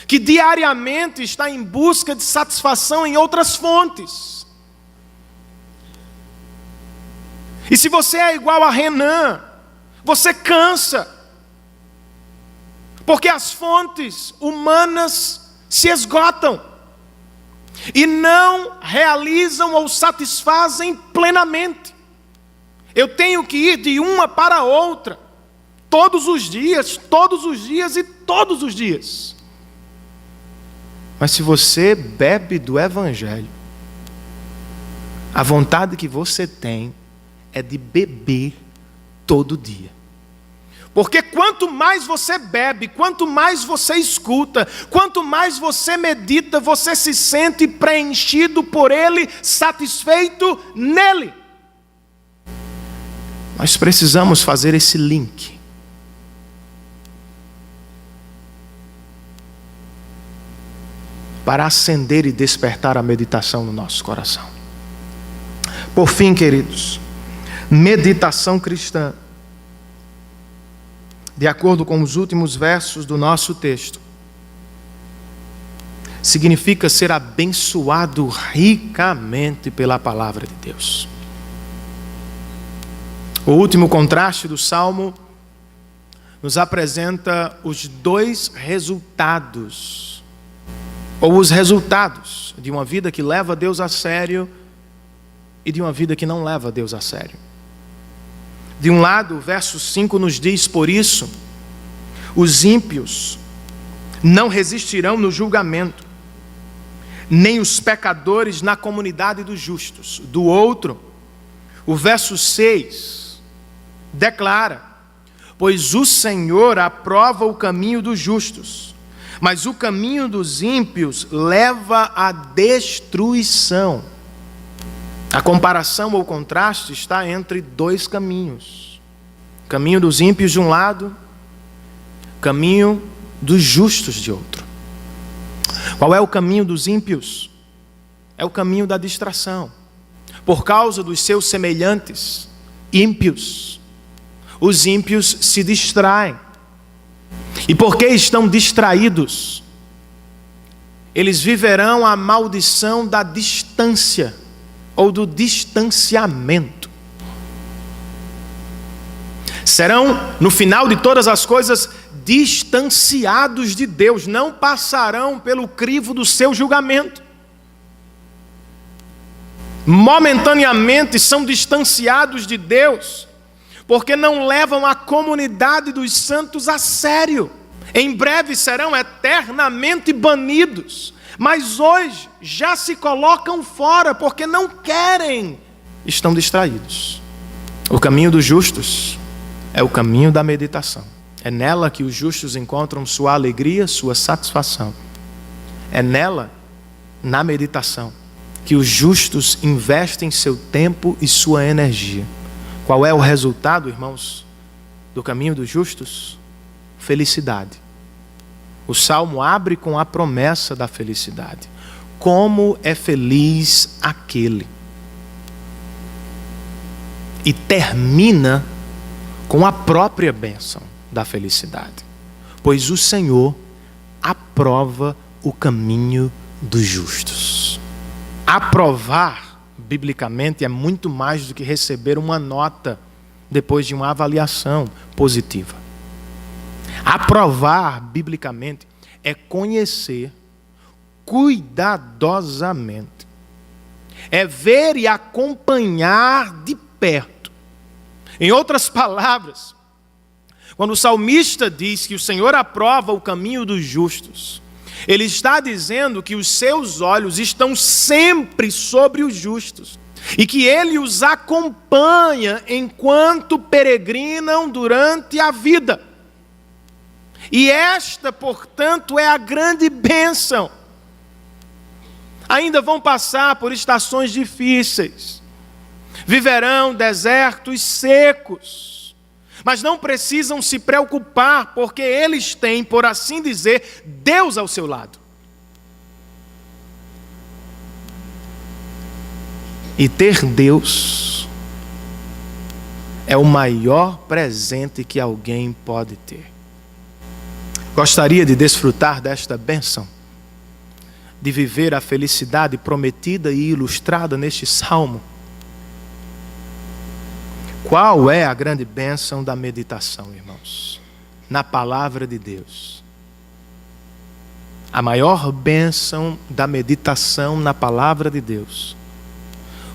Speaker 1: que diariamente está em busca de satisfação em outras fontes. E se você é igual a Renan, você cansa. Porque as fontes humanas se esgotam e não realizam ou satisfazem plenamente. Eu tenho que ir de uma para outra, todos os dias e todos os dias. Mas se você bebe do Evangelho, a vontade que você tem é de beber todo dia. Porque quanto mais você bebe, quanto mais você escuta, quanto mais você medita, você se sente preenchido por Ele, satisfeito nele. Nós precisamos fazer esse link. Para acender e despertar a meditação no nosso coração. Por fim, queridos, meditação cristã, de acordo com os últimos versos do nosso texto, significa ser abençoado ricamente pela palavra de Deus. O último contraste do Salmo nos apresenta os dois resultados, ou os resultados de uma vida que leva Deus a sério e de uma vida que não leva Deus a sério. De um lado, o verso 5 nos diz: por isso, os ímpios não resistirão no julgamento, nem os pecadores na comunidade dos justos. Do outro, o verso 6 declara: pois o Senhor aprova o caminho dos justos, mas o caminho dos ímpios leva à destruição. A comparação ou contraste está entre dois caminhos. Caminho dos ímpios de um lado, caminho dos justos de outro. Qual é o caminho dos ímpios? É o caminho da distração. Por causa dos seus semelhantes ímpios, os ímpios se distraem. E porque estão distraídos, eles viverão a maldição da distância ou do distanciamento. Serão, no final de todas as coisas, distanciados de Deus, não passarão pelo crivo do seu julgamento. Momentaneamente são distanciados de Deus, porque não levam a comunidade dos santos a sério. Em breve serão eternamente banidos, mas hoje já se colocam fora porque não querem, estão distraídos. O caminho dos justos é o caminho da meditação. É nela que os justos encontram sua alegria, sua satisfação. É nela, na meditação, que os justos investem seu tempo e sua energia. Qual é o resultado, irmãos, do caminho dos justos? Felicidade. O Salmo abre com a promessa da felicidade. Como é feliz aquele. E termina com a própria bênção da felicidade. Pois o Senhor aprova o caminho dos justos. Aprovar, biblicamente, é muito mais do que receber uma nota depois de uma avaliação positiva. Aprovar, biblicamente, é conhecer cuidadosamente. É ver e acompanhar de perto. Em outras palavras, quando o salmista diz que o Senhor aprova o caminho dos justos, ele está dizendo que os seus olhos estão sempre sobre os justos e que ele os acompanha enquanto peregrinam durante a vida. E esta, portanto, é a grande bênção. Ainda vão passar por estações difíceis, viverão desertos secos, mas não precisam se preocupar, porque eles têm, por assim dizer, Deus ao seu lado. E ter Deus é o maior presente que alguém pode ter. Gostaria de desfrutar desta bênção, de viver a felicidade prometida e ilustrada neste salmo. Qual é a grande bênção da meditação, irmãos? na palavra de Deus. A maior bênção da meditação na palavra de Deus,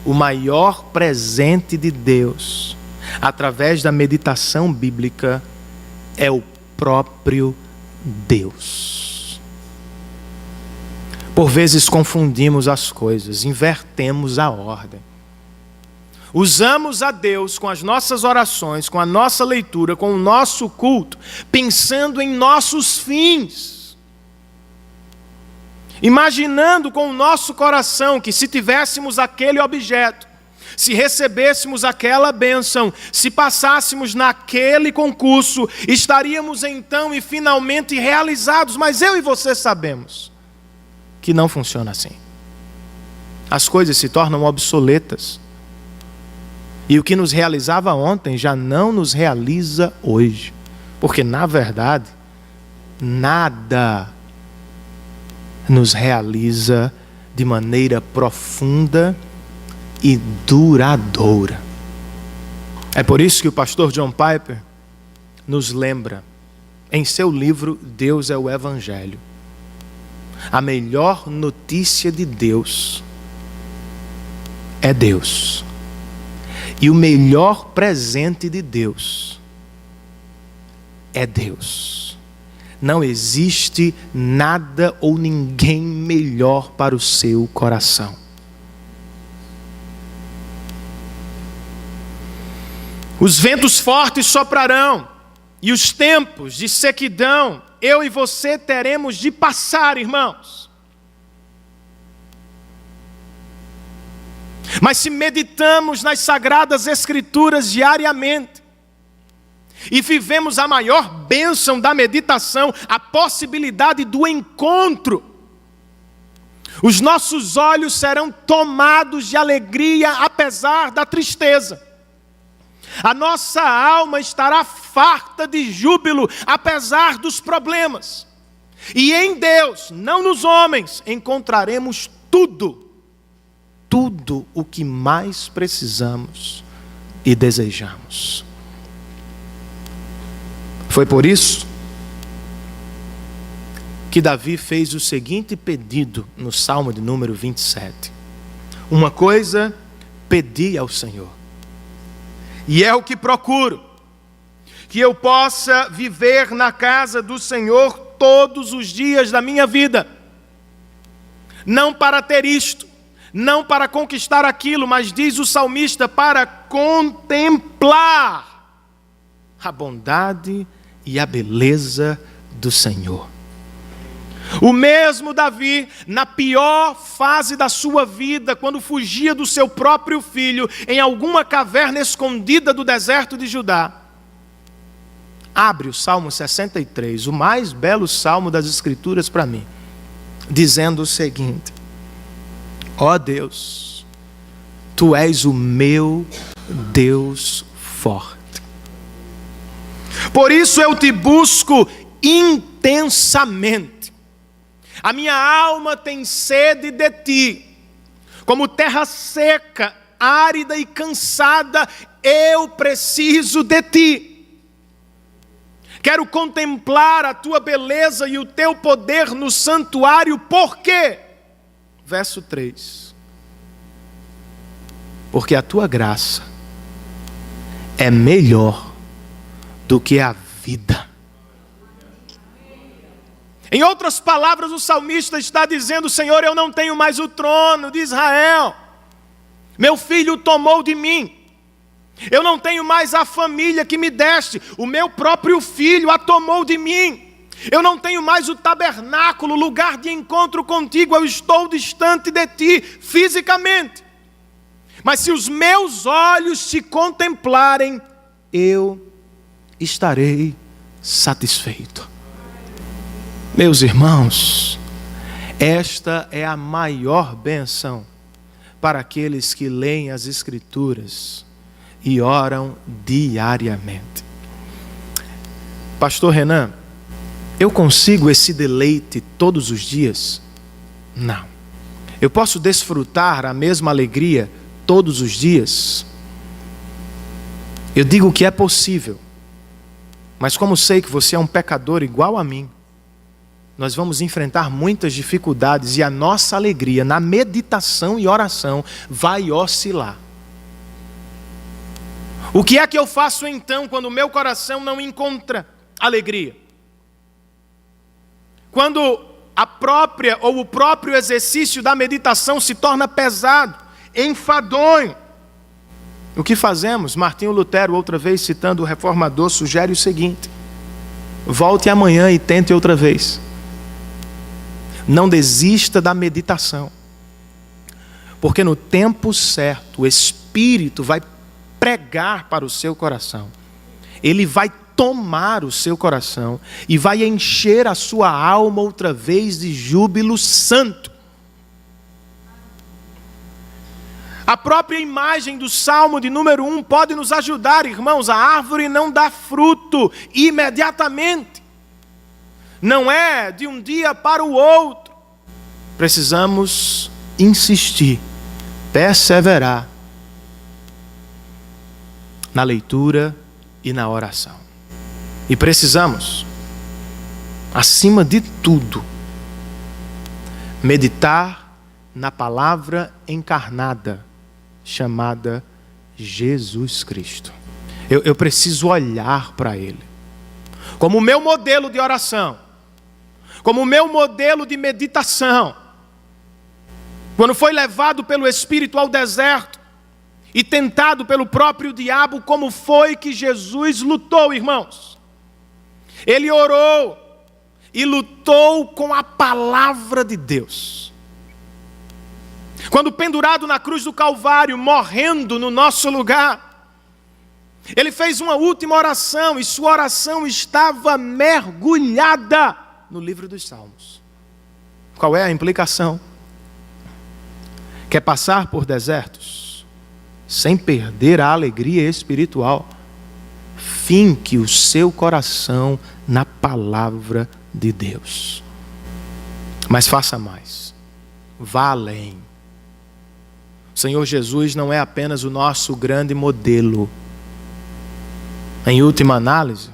Speaker 1: o maior presente de Deus, através da meditação bíblica, é o próprio Deus. Por vezes confundimos as coisas, invertemos a ordem. Usamos a Deus com as nossas orações, com a nossa leitura, com o nosso culto, pensando em nossos fins. Imaginando com o nosso coração que se tivéssemos aquele objeto, se recebêssemos aquela bênção, se passássemos naquele concurso, estaríamos então e finalmente realizados. Mas eu e você sabemos que não funciona assim. As coisas se tornam obsoletas. E o que nos realizava ontem já não nos realiza hoje. Porque, na verdade, nada nos realiza de maneira profunda e duradoura. É por isso que o pastor John Piper nos lembra, em seu livro Deus é o Evangelho, a melhor notícia de Deus é Deus. E o melhor presente de Deus é Deus. Não existe nada ou ninguém melhor para o seu coração. Os ventos fortes soprarão, e os tempos de sequidão, eu e você teremos de passar, irmãos. Mas se meditamos nas Sagradas Escrituras diariamente, e vivemos a maior bênção da meditação, a possibilidade do encontro, os nossos olhos serão tomados de alegria apesar da tristeza. A nossa alma estará farta de júbilo, apesar dos problemas. E em Deus, não nos homens, encontraremos tudo o que mais precisamos e desejamos. Foi por isso que Davi fez o seguinte pedido no Salmo de número 27. Uma coisa pedi ao Senhor, e é o que procuro, que eu possa viver na casa do Senhor todos os dias da minha vida, não para ter isto, não para conquistar aquilo, mas diz o salmista, para contemplar a bondade e a beleza do Senhor. O mesmo Davi, na pior fase da sua vida, quando fugia do seu próprio filho, em alguma caverna escondida do deserto de Judá, abre o Salmo 63, o mais belo salmo das Escrituras para mim, dizendo o seguinte: ó Deus, Tu és o meu Deus forte. Por isso eu te busco intensamente. A minha alma tem sede de ti. Como terra seca, árida e cansada, eu preciso de ti. Quero contemplar a tua beleza e o teu poder no santuário. Por quê? Verso 3. Porque a tua graça é melhor do que a vida. Em outras palavras, o salmista está dizendo: Senhor, eu não tenho mais o trono de Israel. Meu filho tomou de mim. Eu não tenho mais a família que me deste. O meu próprio filho a tomou de mim. Eu não tenho mais o tabernáculo, lugar de encontro contigo. Eu estou distante de ti fisicamente. Mas se os meus olhos te contemplarem, eu estarei satisfeito. Meus irmãos, esta é a maior bênção para aqueles que leem as Escrituras e oram diariamente. Pastor Renan, eu consigo esse deleite todos os dias? Não. Eu posso desfrutar a mesma alegria todos os dias? Eu digo que é possível, Mas como sei que você é um pecador igual a mim, nós vamos enfrentar muitas dificuldades e a nossa alegria na meditação e oração vai oscilar. O que é que eu faço então quando o meu coração não encontra alegria? Quando a própria ou o próprio exercício da meditação se torna pesado, enfadonho. O que fazemos? Martinho Lutero, outra vez citando o reformador, sugere o seguinte: volte amanhã e tente outra vez. Não desista da meditação, porque no tempo certo o Espírito vai pregar para o seu coração. Ele vai tomar o seu coração e vai encher a sua alma outra vez de júbilo santo. A própria imagem do Salmo de número 1 pode nos ajudar, irmãos. A árvore não dá fruto imediatamente. Não é de um dia para o outro. Precisamos insistir, perseverar na leitura e na oração. E precisamos, acima de tudo, meditar na palavra encarnada, chamada Jesus Cristo. Eu preciso olhar para Ele como o meu modelo de oração, como o meu modelo de meditação. Quando foi levado pelo Espírito ao deserto e tentado pelo próprio diabo, como foi que Jesus lutou, irmãos? Ele orou e lutou com a palavra de Deus. Quando pendurado na cruz do Calvário, morrendo no nosso lugar, ele fez uma última oração e sua oração estava mergulhada no livro dos Salmos. Qual é a implicação? Quer passar por desertos sem perder a alegria espiritual? Finque o seu coração na palavra de Deus. Mas faça mais. Vá além. O Senhor Jesus não é apenas o nosso grande modelo. Em última análise,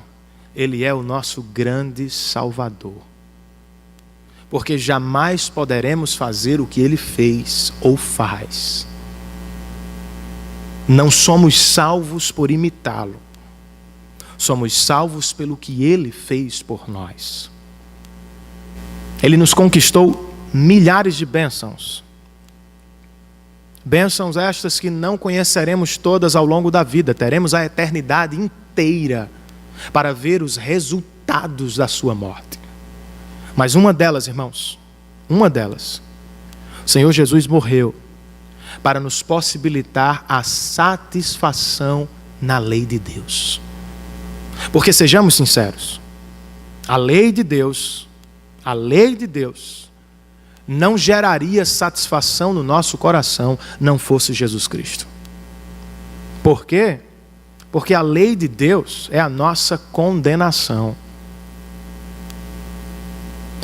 Speaker 1: Ele é o nosso grande Salvador. Porque jamais poderemos fazer o que Ele fez ou faz. Não somos salvos por imitá-lo. Somos salvos pelo que Ele fez por nós. Ele nos conquistou milhares de bênçãos. Bênçãos estas que não conheceremos todas ao longo da vida. Teremos a eternidade inteira para ver os resultados da sua morte. Mas uma delas, irmãos, uma delas, o Senhor Jesus morreu para nos possibilitar a satisfação na lei de Deus. Porque sejamos sinceros, a lei de Deus não geraria satisfação no nosso coração não fosse Jesus Cristo. Por quê? Porque a lei de Deus é a nossa condenação.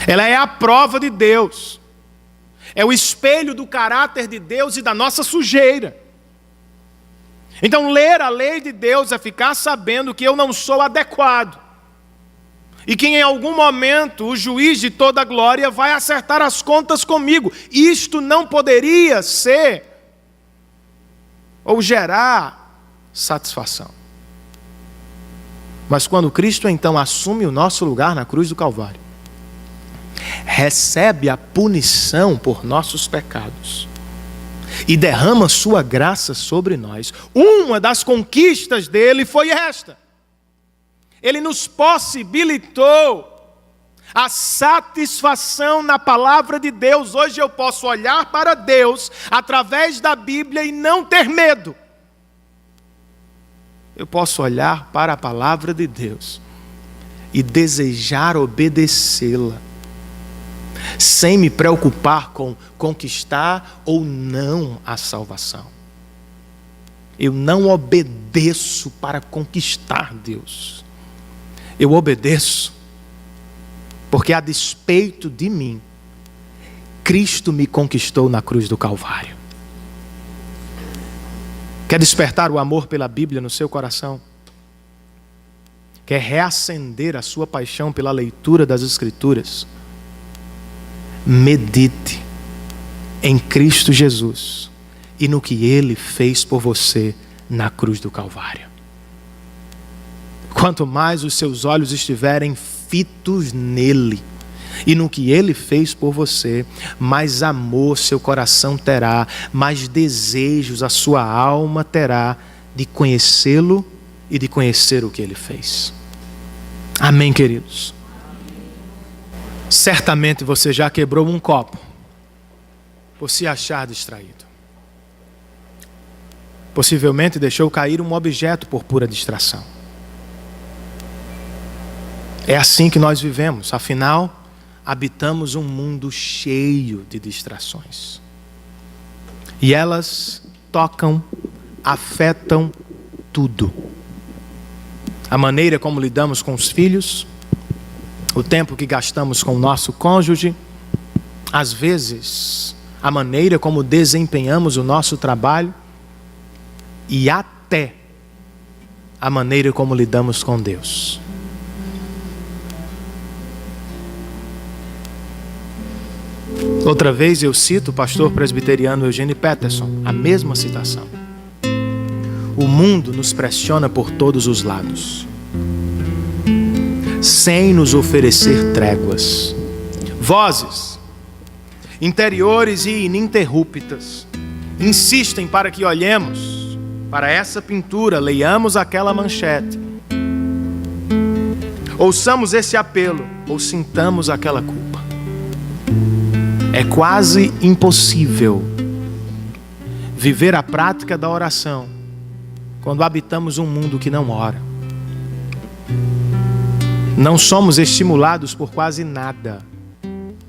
Speaker 1: Ela é a prova de Deus. É o espelho do caráter de Deus e da nossa sujeira. Então, ler a lei de Deus é ficar sabendo que eu não sou adequado. E que em algum momento o juiz de toda a glória vai acertar as contas comigo. Isto não poderia ser ou gerar satisfação. Mas quando Cristo então assume o nosso lugar na cruz do Calvário, recebe a punição por nossos pecados e derrama sua graça sobre nós, uma das conquistas dele foi esta: ele nos possibilitou a satisfação na palavra de Deus. Hoje eu posso olhar para Deus através da Bíblia e não ter medo. Eu posso olhar para a palavra de Deus e desejar obedecê-la, sem me preocupar com conquistar ou não a salvação. Eu não obedeço para conquistar Deus. Eu obedeço porque, a despeito de mim, Cristo me conquistou na cruz do Calvário. Quer despertar o amor pela Bíblia no seu coração? quer reacender a sua paixão pela leitura das Escrituras, medite em Cristo Jesus e no que Ele fez por você na cruz do Calvário. Quanto mais os seus olhos estiverem fitos nele e no que Ele fez por você, mais amor seu coração terá, mais desejos a sua alma terá de conhecê-lo e de conhecer o que Ele fez. Amém, queridos? Certamente você já quebrou um copo por se achar distraído. Possivelmente deixou cair um objeto por pura distração. É assim que nós vivemos, afinal, habitamos um mundo cheio de distrações. E elas tocam, afetam tudo. A maneira como lidamos com os filhos, o tempo que gastamos com o nosso cônjuge, às vezes, a maneira como desempenhamos o nosso trabalho e até a maneira como lidamos com Deus. Outra vez eu cito o pastor presbiteriano Eugene Peterson, a mesma citação. O mundo nos pressiona por todos os lados, sem nos oferecer tréguas. Vozes interiores e ininterruptas insistem para que olhemos para essa pintura, leiamos aquela manchete, ouçamos esse apelo ou sintamos aquela culpa. É quase impossível viver a prática da oração quando habitamos um mundo que não ora. Não somos estimulados por quase nada.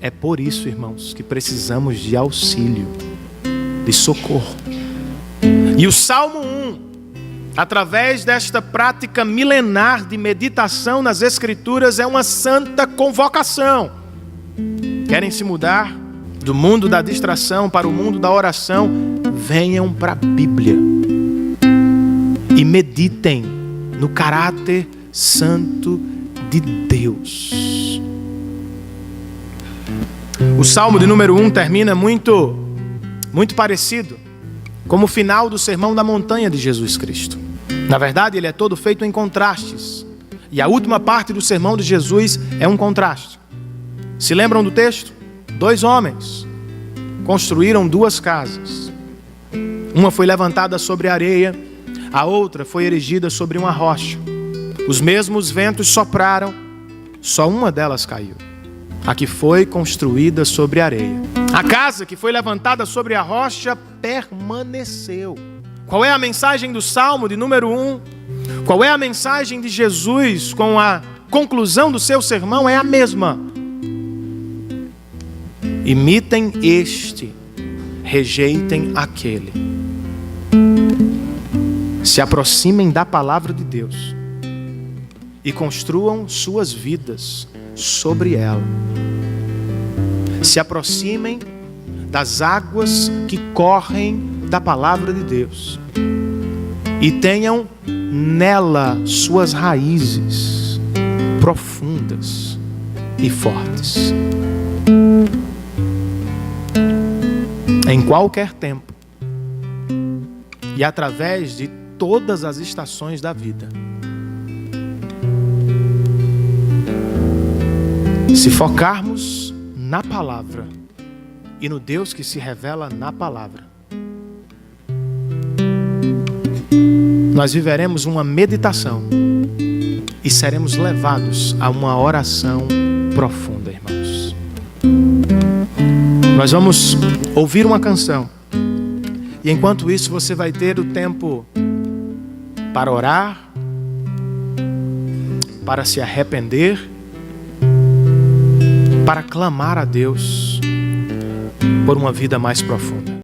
Speaker 1: É por isso, irmãos, que precisamos de auxílio, de socorro. E o Salmo 1, através desta prática milenar de meditação nas Escrituras, é uma santa convocação. Querem se mudar do mundo da distração para o mundo da oração? Venham para a Bíblia e meditem no caráter santo de Deus. O Salmo de número 1 termina muito parecido como o final do Sermão da Montanha de Jesus Cristo. Na verdade, ele é todo feito em contrastes. E a última parte do sermão de Jesus é um contraste. Se lembram do texto? 2 homens construíram 2 casas. Uma foi levantada sobre a areia, a outra foi erigida sobre uma rocha. Os mesmos ventos sopraram, só uma delas caiu. A que foi construída sobre a areia. A casa que foi levantada sobre a rocha permaneceu. Qual é a mensagem do Salmo de número 1? Qual é a mensagem de Jesus com a conclusão do seu sermão? É a mesma. Imitem este, rejeitem aquele. Se aproximem da palavra de Deus e construam suas vidas sobre ela. Se aproximem das águas que correm da palavra de Deus e tenham nela suas raízes profundas e fortes. Em qualquer tempo e através de todas as estações da vida. Se focarmos na palavra e no Deus que se revela na palavra, nós viveremos uma meditação e seremos levados a uma oração profunda, irmãos. Nós vamos ouvir uma canção e enquanto isso você vai ter o tempo para orar, para se arrepender, para clamar a Deus por uma vida mais profunda.